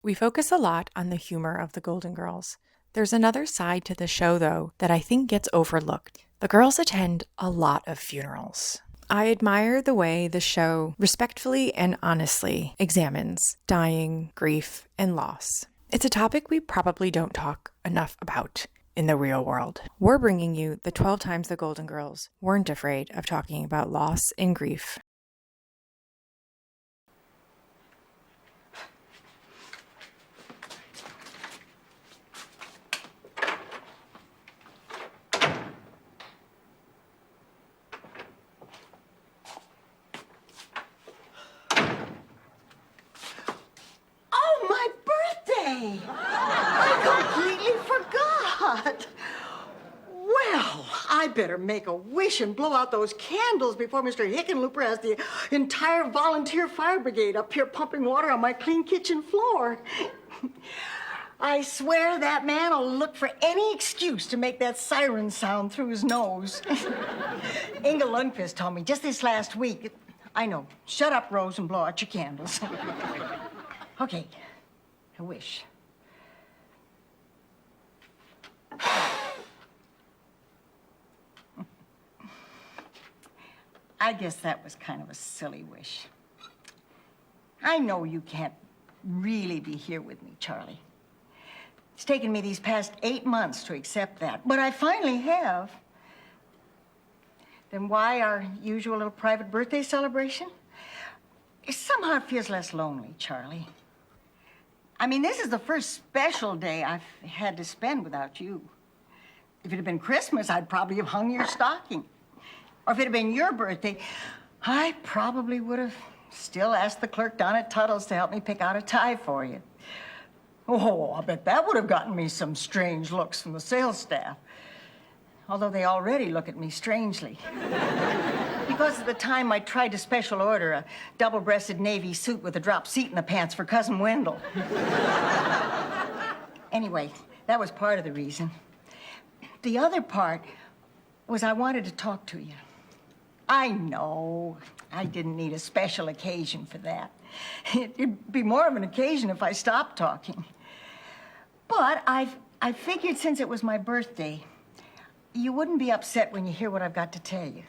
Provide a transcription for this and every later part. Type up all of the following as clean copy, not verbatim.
We focus a lot on the humor of the Golden Girls. There's another side to the show, though, that I think gets overlooked. The girls attend a lot of funerals. I admire the way the show respectfully and honestly examines dying, grief, and loss. It's a topic we probably don't talk enough about in the real world. We're bringing you the 12 times the Golden Girls weren't afraid of talking about loss and grief. I completely forgot. Well, I better make a wish and blow out those candles before Mr. Hickenlooper has the entire volunteer fire brigade up here pumping water on my clean kitchen floor. I swear that man will look for any excuse to make that siren sound through his nose. Inga Lundqvist told me just this last week. I know. Shut up, Rose, and blow out your candles. Okay. A wish. I guess that was kind of a silly wish. I know you can't really be here with me, Charlie. It's taken me these past 8 months to accept that, but I finally have. Then why our usual little private birthday celebration? Somehow it feels less lonely, Charlie. I mean, this is the first special day I've had to spend without you. If it had been Christmas, I'd probably have hung your stocking. Or if it had been your birthday, I probably would have still asked the clerk down at Tuttle's to help me pick out a tie for you. Oh, I bet that would have gotten me some strange looks from the sales staff. Although they already look at me strangely. Because at the time I tried to special order a double-breasted navy suit with a drop seat in the pants for Cousin Wendell. Anyway, that was part of the reason. The other part was I wanted to talk to you. I know I didn't need a special occasion for that. It'd be more of an occasion if I stopped talking. But I figured since it was my birthday, you wouldn't be upset when you hear what I've got to tell you.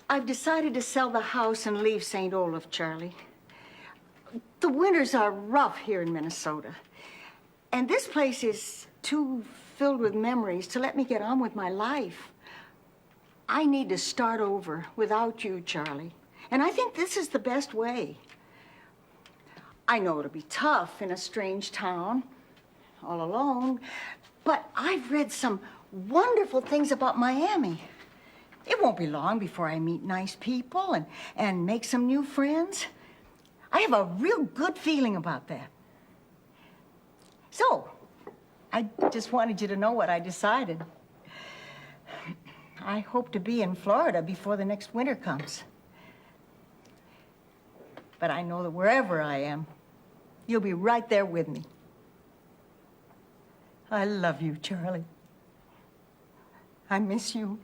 I've decided to sell the house and leave St. Olaf, Charlie. The winters are rough here in Minnesota. And this place is too filled with memories to let me get on with my life. I need to start over without you, Charlie. And I think this is the best way. I know it'll be tough in a strange town, all alone, but I've read some wonderful things about Miami. It won't be long before I meet nice people and make some new friends. I have a real good feeling about that. So, I just wanted you to know what I decided. I hope to be in Florida before the next winter comes. But I know that wherever I am, you'll be right there with me. I love you, Charlie. I miss you.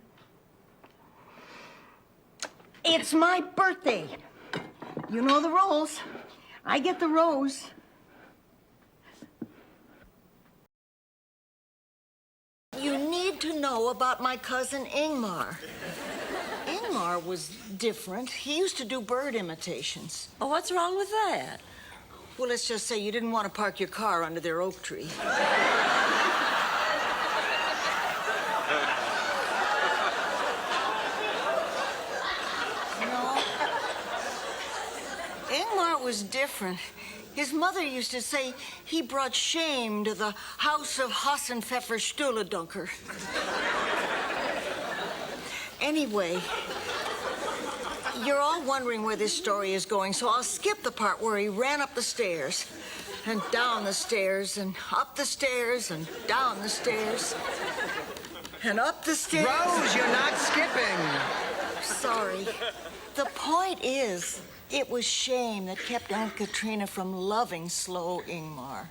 It's my birthday. You know the rules. I get the rose. You need to know about my cousin Ingmar. Ingmar was different. He used to do bird imitations. Oh, what's wrong with that? Well, let's just say you didn't want to park your car under their oak tree. No. Ingmar was different. His mother used to say he brought shame to the house of Hassenpfeffer Stuhledunker. Anyway, you're all wondering where this story is going, so I'll skip the part where he ran up the stairs and down the stairs and up the stairs and down the stairs and up the stairs. Rose, you're not skipping. Sorry. The point is, it was shame that kept Aunt Katrina from loving slow Ingmar.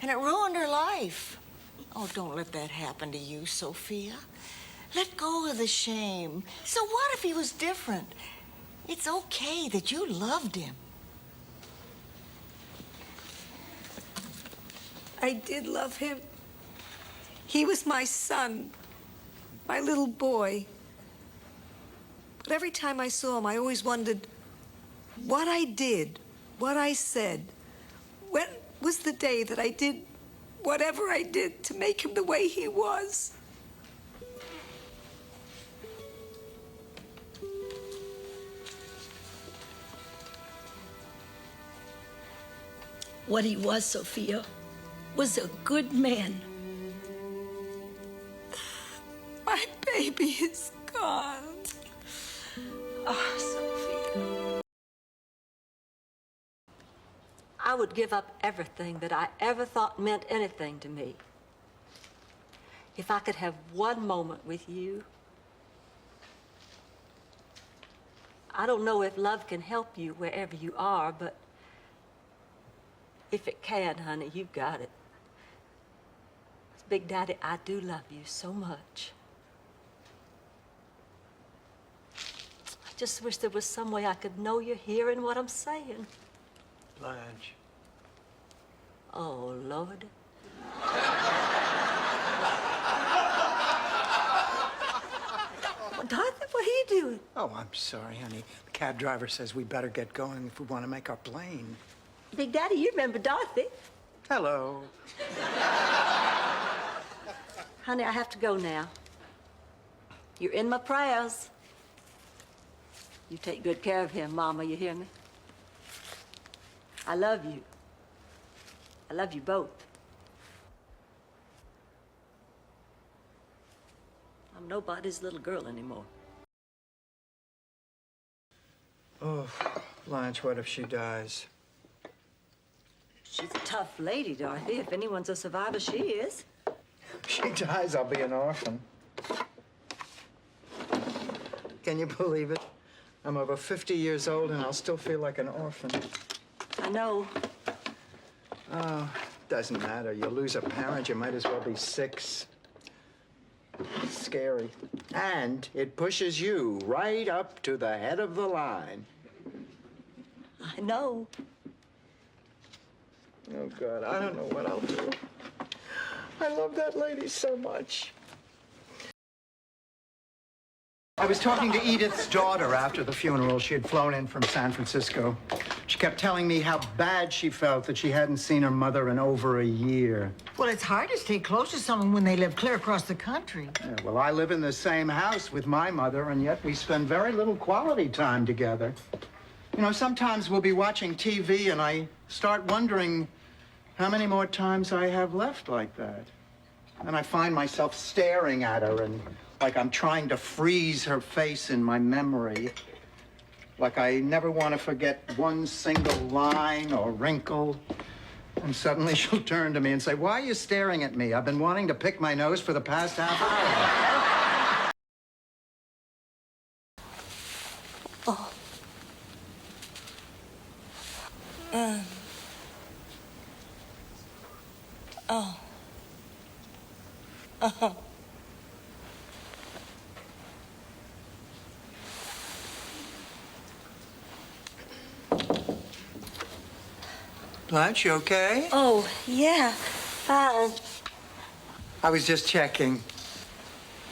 And it ruined her life. Oh, don't let that happen to you, Sophia. Let go of the shame. So what if he was different? It's okay that you loved him. I did love him. He was my son, my little boy. But every time I saw him, I always wondered what I did, what I said. When was the day that I did whatever I did to make him the way he was? What he was, Sophia, was a good man. My baby is gone. Oh, Sophia. I would give up everything that I ever thought meant anything to me if I could have one moment with you. I don't know if love can help you wherever you are, but if it can, honey, you've got it. Big Daddy, I do love you so much. I just wish there was some way I could know you're hearing what I'm saying. Blanche. Oh, Lord. Dorothy, what are you doing? Oh, I'm sorry, honey. The cab driver says we better get going if we want to make our plane. Big Daddy, you remember Dorothy. Hello. Honey, I have to go now. You're in my prayers. You take good care of him, Mama, you hear me? I love you. I love you both. I'm nobody's little girl anymore. Oh, Blanche, what if she dies? She's a tough lady, Dorothy. If anyone's a survivor, she is. If she dies, I'll be an orphan. Can you believe it? I'm over 50 years old and I'll still feel like an orphan. I know. Oh, doesn't matter. You lose a parent, you might as well be 6. It's scary. And it pushes you right up to the head of the line. I know. Oh, God, I don't know what I'll do. I love that lady so much. I was talking to Edith's daughter after the funeral. She had flown in from San Francisco. She kept telling me how bad she felt that she hadn't seen her mother in over a year. Well, it's hard to stay close to someone when they live clear across the country. Yeah, well, I live in the same house with my mother, and yet we spend very little quality time together. You know, sometimes we'll be watching TV, and I start wondering how many more times I have left like that. And I find myself staring at her, and like I'm trying to freeze her face in my memory. Like I never want to forget one single line or wrinkle. And suddenly she'll turn to me and say, "Why are you staring at me? I've been wanting to pick my nose for the past half hour." Oh. Oh. Uh-huh. Blanche, you okay? Oh, yeah, fine. I was just checking.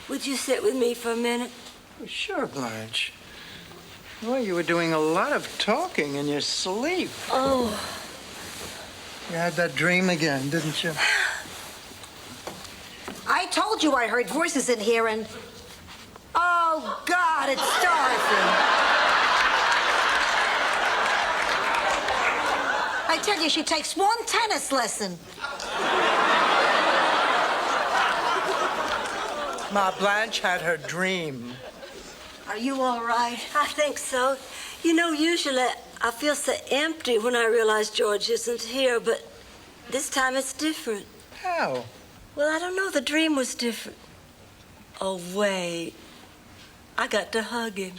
Would you sit with me for a minute? Sure, Blanche. Well, you were doing a lot of talking in your sleep. Oh. You had that dream again, didn't you? I told you I heard voices in here and... Oh, God, it's Dorothy. I tell you, she takes one tennis lesson. Ma, Blanche had her dream. Are you all right? I think so. You know, usually I feel so empty when I realize George isn't here, but this time it's different. How? Well, I don't know. The dream was different. Oh, wait. I got to hug him.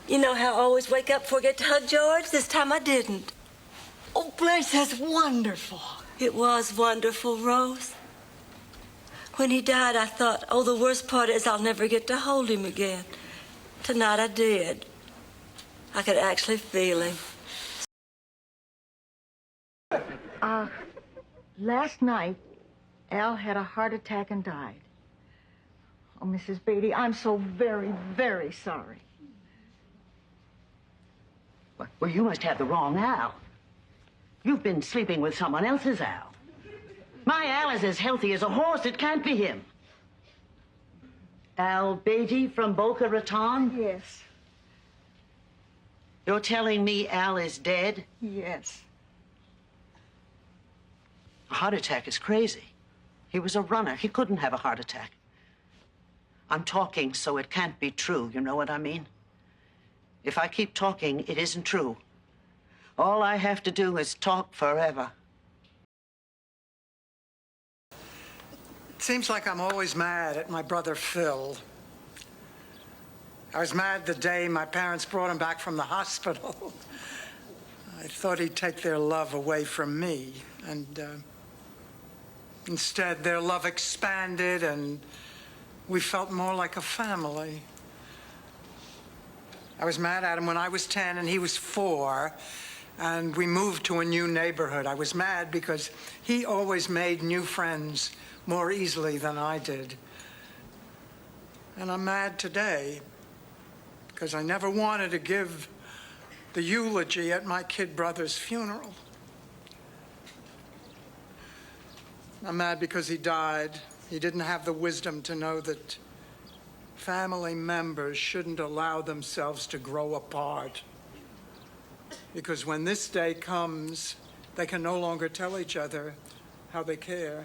You know how I always wake up before I get to hug George? This time I didn't. Oh, Blanche, that's wonderful. It was wonderful, Rose. When he died, I thought, oh, the worst part is I'll never get to hold him again. Tonight I did. I could actually feel him. Last night, Al had a heart attack and died. Oh, Mrs. Beatty, I'm so very, very sorry. Well, you must have the wrong Al. You've been sleeping with someone else's Al. My Al is as healthy as a horse. It can't be him. Al Beatty from Boca Raton? Yes. You're telling me Al is dead? Yes. A heart attack is crazy. He was a runner. He couldn't have a heart attack. I'm talking, so it can't be true. You know what I mean? If I keep talking, it isn't true. All I have to do is talk forever. It seems like I'm always mad at my brother Phil. I was mad the day my parents brought him back from the hospital. I thought he'd take their love away from me, and instead their love expanded and we felt more like a family. I was mad at him when I was 10 and he was 4, and we moved to a new neighborhood. I was mad because he always made new friends more easily than I did. And I'm mad today because I never wanted to give the eulogy at my kid brother's funeral. I'm mad because he died. He didn't have the wisdom to know that family members shouldn't allow themselves to grow apart. Because when this day comes, they can no longer tell each other how they care.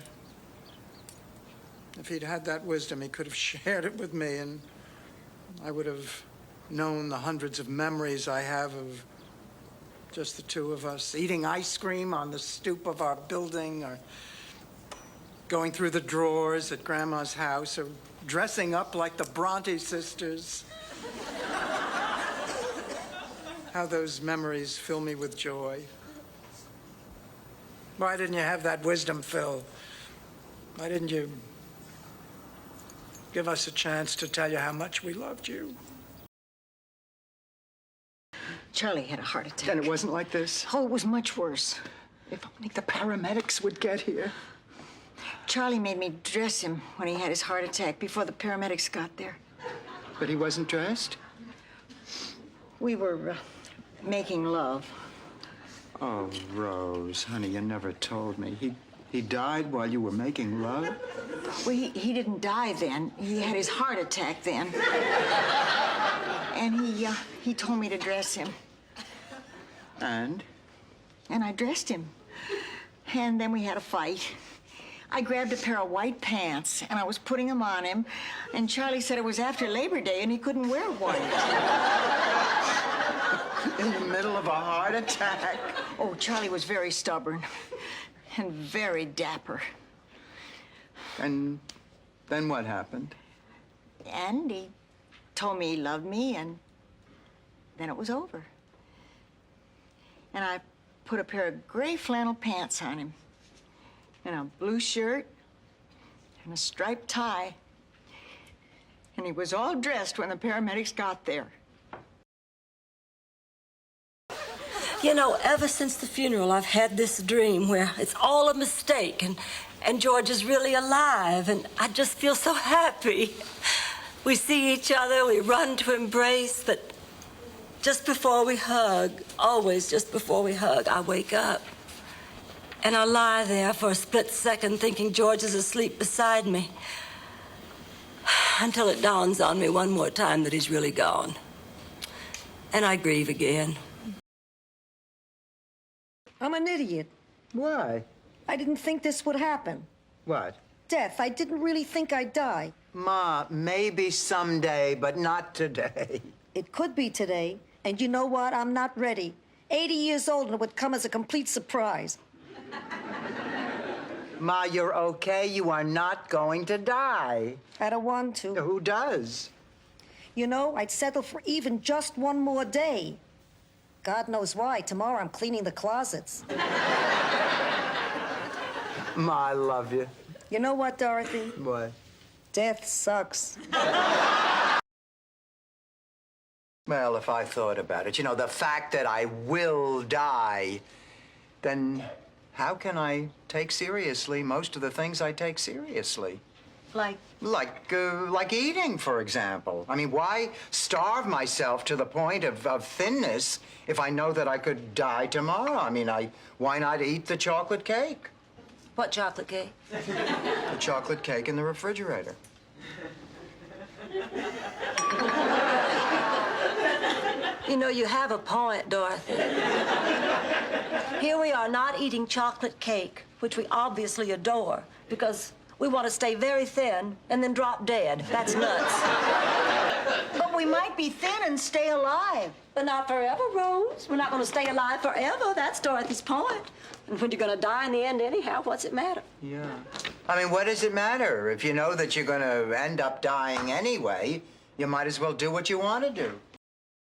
If he'd had that wisdom, he could have shared it with me, and I would have known the hundreds of memories I have of just the two of us, eating ice cream on the stoop of our building, or going through the drawers at Grandma's house, or dressing up like the Bronte sisters. How those memories fill me with joy. Why didn't you have that wisdom, Phil? Why didn't you give us a chance to tell you how much we loved you? Charlie had a heart attack. And it wasn't like this? Oh, it was much worse. If only the paramedics would get here. Charlie made me dress him when he had his heart attack before the paramedics got there. But he wasn't dressed? We were making love. Oh, Rose, honey, you never told me. He died while you were making love? Well, he didn't die then. He had his heart attack then. And he told me to dress him. And? And I dressed him. And then we had a fight. I grabbed a pair of white pants, and I was putting them on him, and Charlie said it was after Labor Day, and he couldn't wear white. In the middle of a heart attack? Oh, Charlie was very stubborn and very dapper. And then what happened? And he told me he loved me, and then it was over. And I put a pair of gray flannel pants on him, and a blue shirt, and a striped tie. And he was all dressed when the paramedics got there. You know, ever since the funeral, I've had this dream where it's all a mistake, and George is really alive, and I just feel so happy. We see each other, we run to embrace, but just before we hug, always just before we hug, I wake up. And I lie there for a split second thinking George is asleep beside me, until it dawns on me one more time that he's really gone. And I grieve again. I'm an idiot. Why? I didn't think this would happen. What? Death. I didn't really think I'd die. Ma, maybe someday, but not today. It could be today. And you know what? I'm not ready. 80 years old, and it would come as a complete surprise. Ma, you're okay. You are not going to die. I don't want to. Who does? You know, I'd settle for even just one more day. God knows why. Tomorrow I'm cleaning the closets. Ma, I love you. You know what, Dorothy? What? Death sucks. Well, if I thought about it, you know, the fact that I will die, then how can I take seriously most of the things I take seriously? Like, Like eating, for example. I mean, why starve myself to the point of thinness if I know that I could die tomorrow? I mean, why not eat the chocolate cake? What chocolate cake? The chocolate cake in the refrigerator. You know, you have a point, Dorothy. Here we are not eating chocolate cake, which we obviously adore, because we want to stay very thin and then drop dead. That's nuts. but we might be thin and stay alive. But not forever, Rose. We're not going to stay alive forever. That's Dorothy's point. And when you're going to die in the end anyhow, what's it matter? Yeah. I mean, what does it matter? If you know that you're going to end up dying anyway, you might as well do what you want to do.